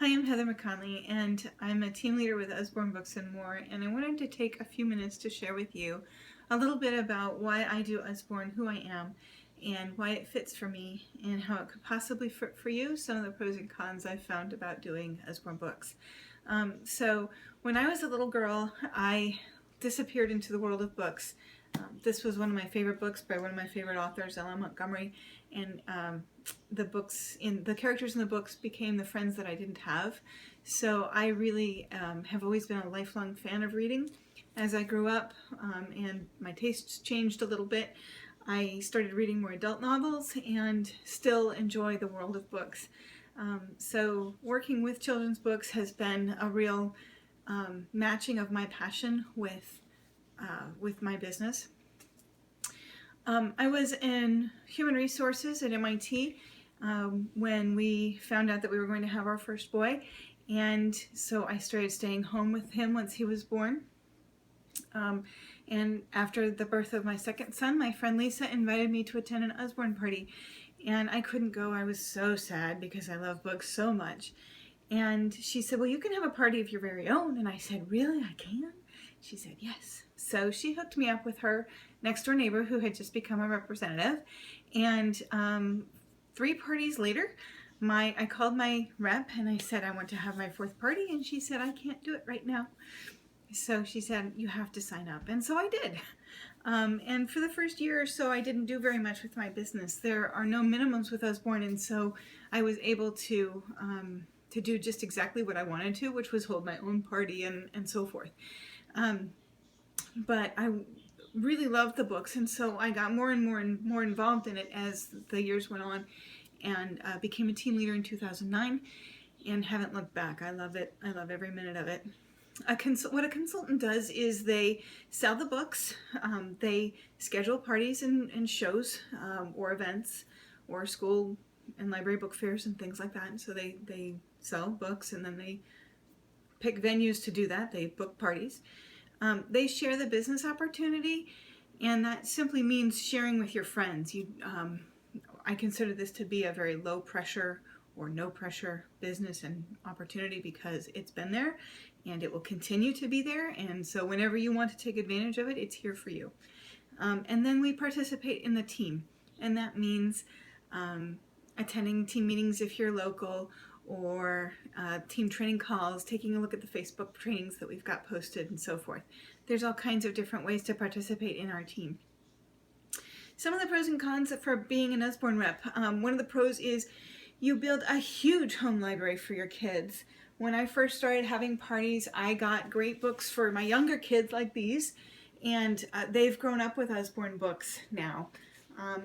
Hi, I'm Heather McConley, and I'm a team leader with Usborne Books More, and I wanted to take a few minutes to share with you a little bit about why I do Usborne, who I am, and why it fits for me, and how it could possibly fit for you, some of the pros and cons I've found about doing Usborne Books. So when I was a little girl, I disappeared into the world of books. This was one of my favorite books by one of my favorite authors, Ella Montgomery, and the characters in the books became the friends that I didn't have. So I really have always been a lifelong fan of reading. As I grew up and my tastes changed a little bit, I started reading more adult novels and still enjoy the world of books. So working with children's books has been a real matching of my passion with my business. I was in human resources at MIT when we found out that we were going to have our first boy, and so I started staying home with him once he was born. And after the birth of my second son, my friend Lisa invited me to attend an Usborne party, and I couldn't go. I was so sad because I love books so much. And she said, well, you can have a party of your very own. And I said, really, I can? She said, yes. So she hooked me up with her next door neighbor who had just become a representative. And 3 parties later, I called my rep and I said, I want to have my 4th party. And she said, I can't do it right now. So she said, you have to sign up. And so I did. And for the first year or so, I didn't do very much with my business. There are no minimums with Usborne, and so I was able to do just exactly what I wanted to, which was hold my own party and so forth. But I really loved the books, and so I got more and more involved in it as the years went on, and became a team leader in 2009, and haven't looked back. I love it. I love every minute of it. What a consultant does is they sell the books, they schedule parties and shows or events or school and library book fairs and things like that. And so they sell books, and then they pick venues to do that. They book parties. They share the business opportunity, and that simply means sharing with your friends. I consider this to be a very low pressure or no pressure business and opportunity because it's been there and it will continue to be there. And so whenever you want to take advantage of it, it's here for you. And then we participate in the team, and that means attending team meetings if you're local, or team training calls, taking a look at the Facebook trainings that we've got posted and so forth. There's all kinds of different ways to participate in our team. Some of the pros and cons for being an Usborne rep. One of the pros is you build a huge home library for your kids. When I first started having parties, I got great books for my younger kids like these, and they've grown up with Usborne books now.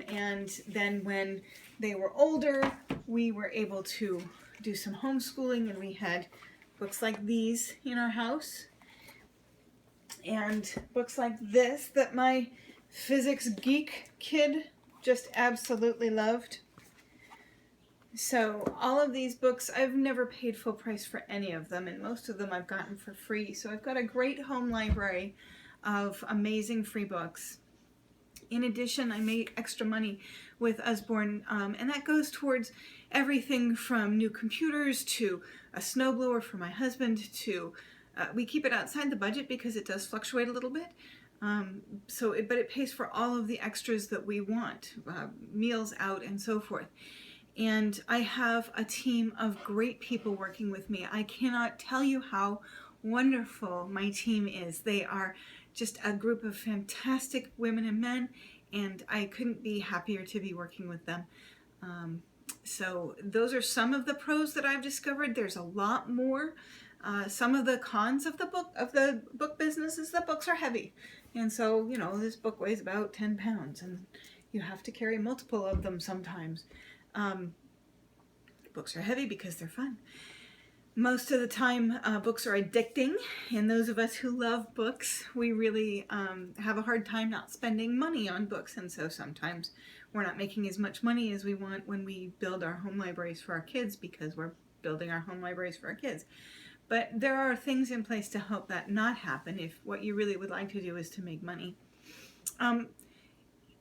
And then when they were older, we were able to do some homeschooling, and we had books like these in our house, and books like this that my physics geek kid just absolutely loved. So all of these books, I've never paid full price for any of them, and most of them I've gotten for free. So I've got a great home library of amazing free books. In addition, I make extra money with Usborne, and that goes towards everything from new computers to a snowblower for my husband to, we keep it outside the budget because it does fluctuate a little bit. But it pays for all of the extras that we want, meals out and so forth. And I have a team of great people working with me. I cannot tell you how wonderful my team is. They are just a group of fantastic women and men, and I couldn't be happier to be working with them. So those are some of the pros that I've discovered. There's a lot more. Some of the cons of the book business is that books are heavy. And so, this book weighs about 10 pounds, and you have to carry multiple of them sometimes. Books are heavy because they're fun. Most of the time, books are addicting, and those of us who love books, we really have a hard time not spending money on books, and so sometimes we're not making as much money as we want when we build our home libraries for our kids, because we're building our home libraries for our kids. But there are things in place to help that not happen if what you really would like to do is to make money.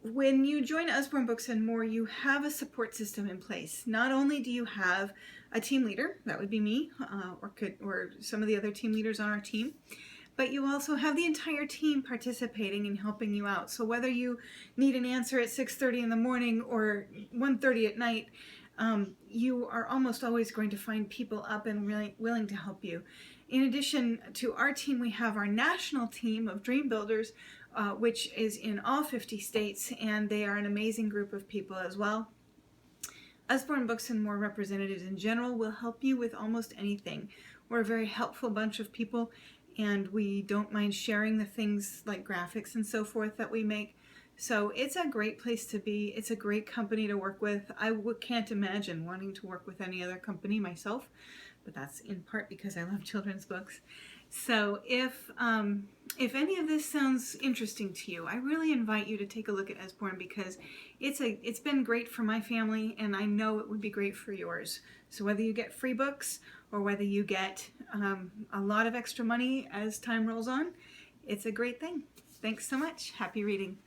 When you join Usborne Books More, you have a support system in place. Not only do you have a team leader, that would be me, or some of the other team leaders on our team. But you also have the entire team participating and helping you out. So whether you need an answer at 6:30 in the morning or 1:30 at night, you are almost always going to find people up and really willing to help you. In addition to our team, we have our national team of Dream Builders, which is in all 50 states, and they are an amazing group of people as well. Usborne Books and More representatives in general will help you with almost anything. We're a very helpful bunch of people, and we don't mind sharing the things like graphics and so forth that we make. So it's a great place to be. It's a great company to work with. I can't imagine wanting to work with any other company myself, but that's in part because I love children's books. So if any of this sounds interesting to you, I really invite you to take a look at Usborne, because it's been great for my family, and I know it would be great for yours. So whether you get free books or whether you get a lot of extra money as time rolls on, it's a great thing. Thanks so much. Happy reading.